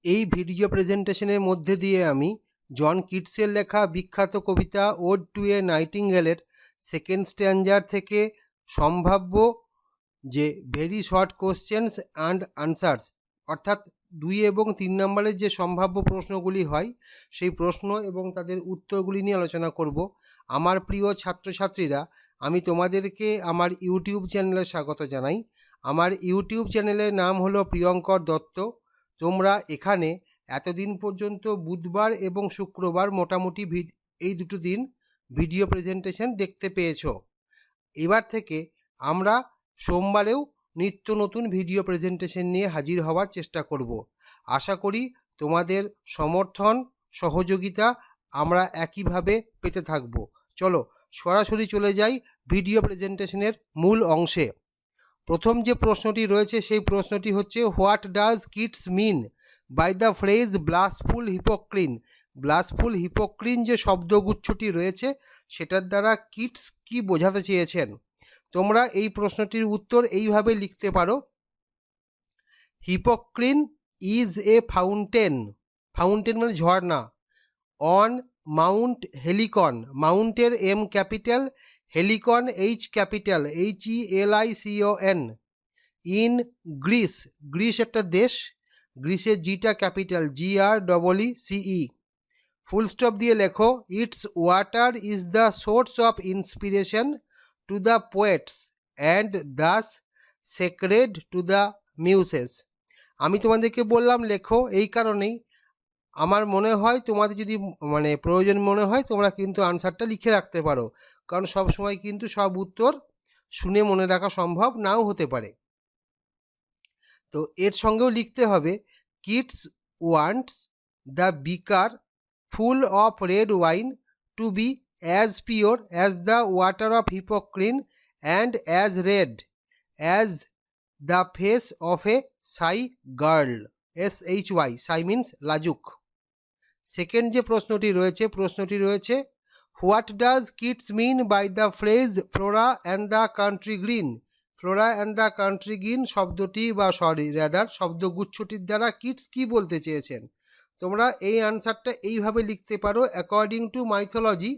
এই ভিডিও প্রেজেন্টেশনের মধ্যে দিয়ে আমি জন কিটসের লেখা বিখ্যাত কবিতা ওড টু এ নাইটিঙ্গেলের সেকেন্ড স্ট্যাঞ্জার থেকে সম্ভাব্য যে very short questions and answers অর্থাৎ 2 এবং 3 নম্বরের যে সম্ভাব্য প্রশ্নগুলি হয় সেই প্রশ্ন এবং তাদের উত্তরগুলি নিয়ে আলোচনা করব। আমার প্রিয় ছাত্রছাত্রীরা, আমি তোমাদেরকে আমার ইউটিউব চ্যানেলে স্বাগত জানাই। আমার ইউটিউব চ্যানেলের নাম হলো প্রিয়ঙ্কর দত্ত। তোমরা এখানে এতদিন পর্যন্ত বুধবার এবং শুক্রবার মোটামুটি এই দুটো দিন ভিডিও প্রেজেন্টেশন দেখতে পেয়েছো। এবার থেকে আমরা সোমবারেও নিত্য নতুন ভিডিও প্রেজেন্টেশন নিয়ে হাজির হওয়ার চেষ্টা করব। আশা করি তোমাদের সমর্থন সহযোগিতা আমরা একইভাবে পেতে থাকব। চলো সরাসরি চলে যাই ভিডিও প্রেজেন্টেশনের মূল অংশে। প্রথম যে প্রশ্নটি রয়েছে সেই প্রশ্নটি হচ্ছে, what does Keats mean by the phrase blushful Hippocrene. Blushful Hippocrene যে শব্দগুচ্ছটি রয়েছে সেটার দ্বারা কিটস কি বোঝাতে চেয়েছেন। তোমরা এই প্রশ্নটির উত্তর এইভাবে লিখতে পারো, Hippocrene is a fountain, fountain মানে ঝর্ণা, অন মাউন্ট হেলিকন, মাউন্টের M capital, Helicon H capital HELICON, in Greece, Greece একটা দেশ, গ্রিসের জিটা ক্যাপিটাল GREECE, ফুল স্টপ দিয়ে লেখো, it's water is the source of inspiration to the poets and thus sacred to the Muses. আমি তোমাদেরকে বললাম লেখো এই কারণেই, আমার মনে হয় তোমাদের যদি প্রয়োজন মনে হয় তোমরা কিন্তু আনসারটা লিখে রাখতে পারো, কারণ সব সময় কিন্তু সব উত্তর শুনে মনে রাখা সম্ভব নাও হতে পারে। তো এর সঙ্গেও লিখতে হবে, Keats wants the beaker full of red wine to be as pure as the water of Hippocrene and as red as the face of a shy girl, SHY, shy means লাজুক। সেকেন্ড যে প্রশ্নটি রয়েছে, what does Keats mean by the phrase Flora and the country green. Flora and the country green শব্দটি বা শব্দগুচ্ছটির দ্বারা Kitts কি বলতে চেয়েছেন। তোমরা এই আনসারটা এইভাবে লিখতে পারো, according to mythology,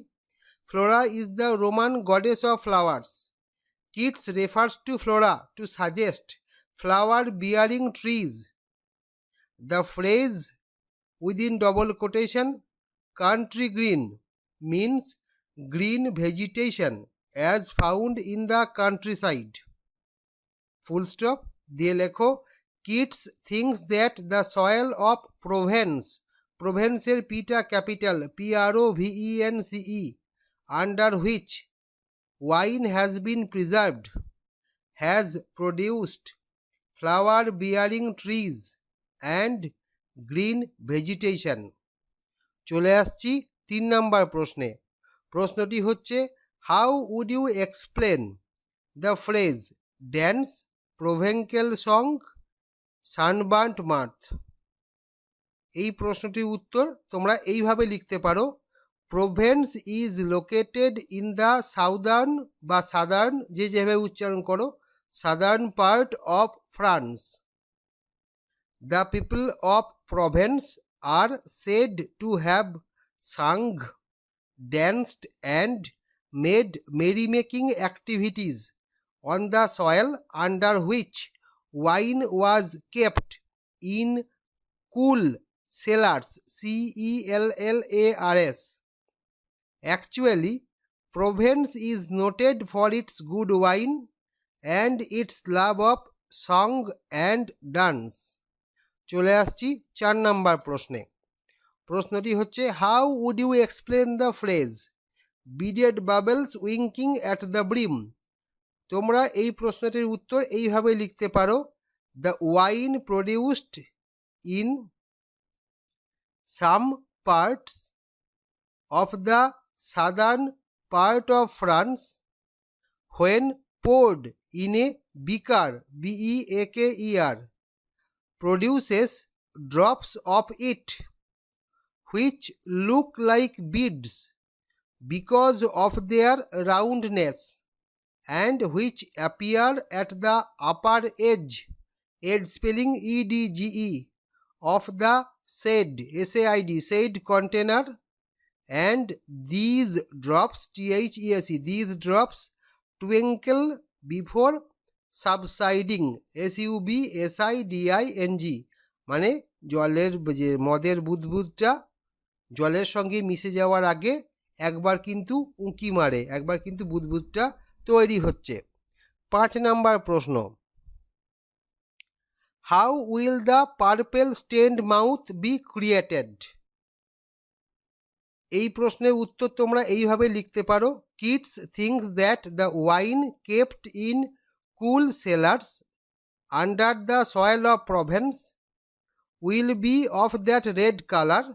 Flora is the Roman goddess of flowers. Keats refers to Flora to suggest flower bearing trees. The phrase within double quotation country green means green vegetation as found in the countryside. Full stop দিয়ে লেখো, Keats thinks that the soil of Provence, প্রোভেন্সের পিটা capital PROVENCE, under which wine has been preserved, has produced flower bearing trees and green vegetation. চলে আসছি 3 নম্বর প্রশ্নে। প্রশ্নটি হচ্ছে, how would you explain the phrase dance Provencal song sunburnt mirth. এই প্রশ্নটির উত্তর তোমরা এইভাবে লিখতে পারো, Provence is located in the southern যেভাবে উচ্চারণ করো, southern part of France. The people of Provence are said to have sung, danced and made merrymaking activities on the soil under which wine was kept in cool cellars, CELLARS. Actually, Provence is noted for its good wine and its love of song and dance. চলে আসছি 4 নম্বর প্রশ্নে। প্রশ্নটি হচ্ছে, how would you explain the phrase beaded bubbles winking at the brim. তোমরা এই প্রশ্নটির উত্তর এইভাবে লিখতে পারো, the wine produced in some parts of the southern part of France when poured in a beaker, BEAKER, produces drops of it which look like beads because of their roundness and which appear at the upper edge spelling EDGE, of the said SAID said container and these drops THESE these drops twinkle before subsiding SUBSIDING মানে জলের যে মদের বুদবুদটা জলের সঙ্গে মিশে যাওয়ার আগে একবার কিন্তু উঁকি মারে, একবার কিন্তু বুদবুদটা তৈরি হচ্ছে। 5 নাম্বার প্রশ্ন, how will the purple stained mouth be created? এই প্রশ্নের উত্তর তোমরা এইভাবে লিখতে পারো, Keats thinks that the wine kept in cool cellars under the soil of Provence will be of that red colour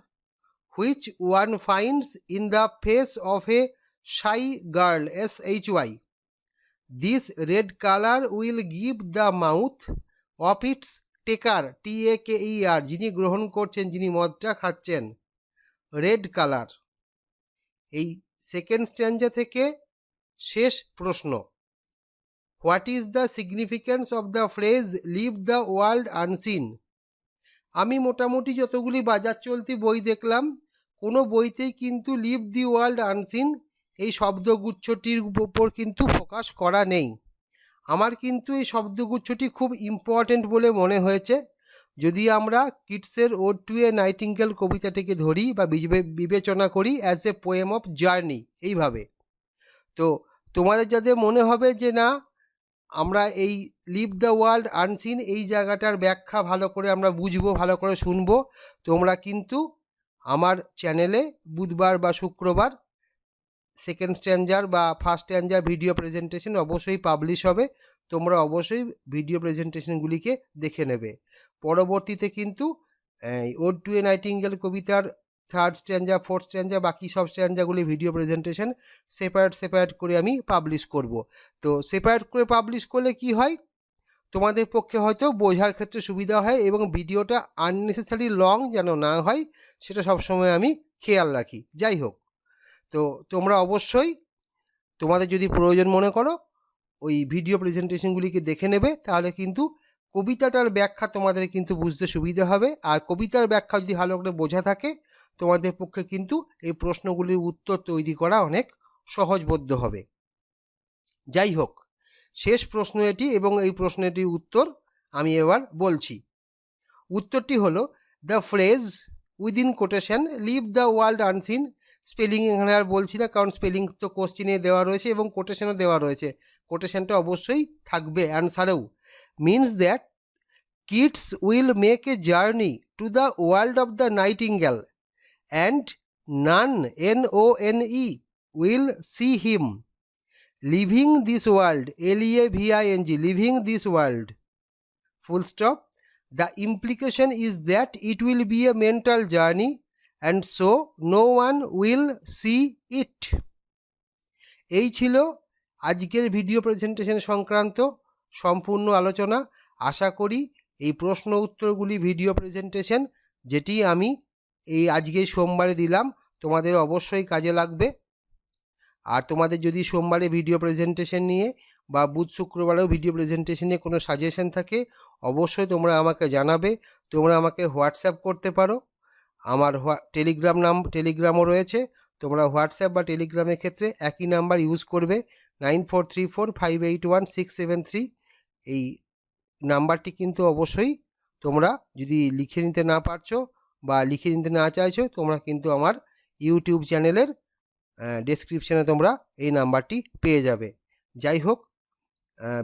which one finds in the face of a shy girl SHY. This red color will give the mouth of its taker TAKER যিনি গ্রহণ করছেন, যিনি মদটা খাচ্ছেন, red colour. এই second stanza থেকে শেষ প্রশ্ন, what is the significance of the phrase leave the world unseen? আমি মোটামুটি যতগুলি বাজার চলতি বই দেখলাম, কোনো বইতেই কিন্তু লিভ দি ওয়ার্ল্ড আনসিন এই শব্দগুচ্ছটির উপর কিন্তু ফোকাস করা নেই। আমার কিন্তু এই শব্দগুচ্ছটি খুব ইম্পর্টেন্ট বলে মনে হয়েছে। যদি আমরা কিটসের ওড টু এ নাইটিঙ্গেল কবিতাটিকে ধরি বা বিবেচনা করি as a poem of journey এইভাবে, তো তোমাদের যাদের মনে হবে যে না আমরা এই লিভ দ্য ওয়ার্ল্ড আনসিন এই জায়গাটার ব্যাখ্যা ভালো করে আমরা বুঝবো, ভালো করে শুনবো, তোমরা কিন্তু আমার চ্যানেলে বুধবার বা শুক্রবার সেকেন্ড স্ট্যাঞ্জার বা ফার্স্ট স্ট্যাঞ্জার ভিডিও প্রেজেন্টেশন অবশ্যই পাবলিশ হবে। তোমরা অবশ্যই ভিডিও প্রেজেন্টেশনগুলিকে দেখে নেবে। পরবর্তীতে কিন্তু ওড টু এ নাইটিঙ্গেল কবিতার থার্ড স্ট্যাঞ্জা, ফোর্থ স্ট্যাঞ্জা, বাকি সব স্ট্যাঞ্জাগুলি ভিডিও প্রেজেন্টেশন সেপারেট করে আমি পাবলিশ করব। তো সেপারেট করে পাবলিশ করলে কি হয়, তোমাদের পক্ষে হয়তো বোঝার ক্ষেত্রে সুবিধা হয় এবং ভিডিওটা আননেসেসারি লং যেন না হয় সেটা সবসময় আমি খেয়াল রাখি। যাই হোক, তো তোমরা অবশ্যই তোমাদের যদি প্রয়োজন মনে করো ওই ভিডিও প্রেজেন্টেশনগুলিকে দেখে নেবে, তাহলে কিন্তু কবিতাটার ব্যাখ্যা তোমাদের কিন্তু বুঝতে সুবিধা হবে। আর কবিতার ব্যাখ্যা যদি ভালো করে বোঝা থাকে তোমাদের পক্ষে কিন্তু এই প্রশ্নগুলির উত্তর তৈরি করা অনেক সহজবোধ্য হবে। যাই হোক, শেষ প্রশ্ন এটি এবং এই প্রশ্নটির উত্তর আমি এবার বলছি। উত্তরটি হলো the phrase within quotation leave the world unseen. Spelling এখানে আর বলছি না, কারণ স্পেলিং তো কোশ্চিনে দেওয়া রয়েছে এবং কোটেশনও দেওয়া রয়েছে, কোটেশনটা অবশ্যই থাকবে অ্যান্সারেও। Means that Keats will make a journey to the world of the nightingale and none NONE will see him living this world LEAVING living this world full stop. The implication is that it will be a mental journey and so no one will see it. এই ছিল আজকের video presentation সংক্রান্ত সম্পূর্ণ আলোচনা। আশা করি এই প্রশ্ন উত্তরগুলি ভিডিও প্রেজেন্টেশন যেটি আমি এই আজকে সোমবারে দিলাম তোমাদের অবশ্যই কাজে লাগবে। আর তোমাদের যদি সোমবারে ভিডিও প্রেজেন্টেশন নিয়ে বা বুধ শুক্রবারেও ভিডিও প্রেজেন্টেশন নিয়ে কোনো সাজেশন থাকে অবশ্যই তোমরা আমাকে জানাবে। তোমরা আমাকে হোয়াটসঅ্যাপ করতে পারো, আমার টেলিগ্রামও রয়েছে। তোমরা হোয়াটসঅ্যাপ বা টেলিগ্রামের ক্ষেত্রে একই নাম্বার ইউজ করবে 9434581673। এই নাম্বারটি কিন্তু অবশ্যই তোমরা যদি লিখে নিতে না পারছো বা লিখে নিতে না চাইছো তোমরা কিন্তু আমার ইউটিউব চ্যানেলের ডেসক্রিপশানে তোমরা এই নাম্বারটি পেয়ে যাবে। যাই হোক,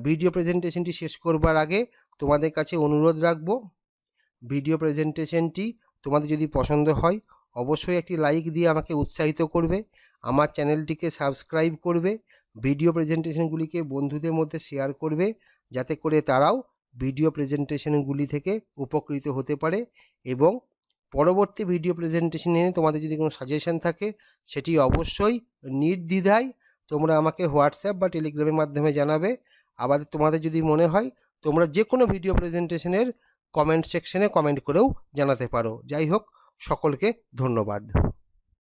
ভিডিও প্রেজেন্টেশনটি শেষ করবার আগে তোমাদের কাছে অনুরোধ রাখবো, ভিডিও প্রেজেন্টেশনটি তোমাদের যদি পছন্দ হয় অবশ্যই একটি লাইক দিয়ে আমাকে উৎসাহিত করবে, আমার চ্যানেলটিকে সাবস্ক্রাইব করবে, ভিডিও প্রেজেন্টেশনগুলিকে বন্ধুদের মধ্যে শেয়ার করবে যাতে করে তারাও ভিডিও প্রেজেন্টেশনগুলি থেকে উপকৃত হতে পারে। এবং পরবর্তী ভিডিও প্রেজেন্টেশন নিয়ে তোমাদের যদি কোনো সাজেশন থাকে সেটি অবশ্যই নির্দ্বিধায় তোমরা আমাকে হোয়াটসঅ্যাপ বা টেলিগ্রামের মাধ্যমে জানাবে। আবার তোমাদের যদি মনে হয় তোমরা যে কোনো ভিডিও প্রেজেন্টেশনের কমেন্ট সেকশনে কমেন্ট করেও জানাতে পারো। যাই হোক, সকলকে ধন্যবাদ।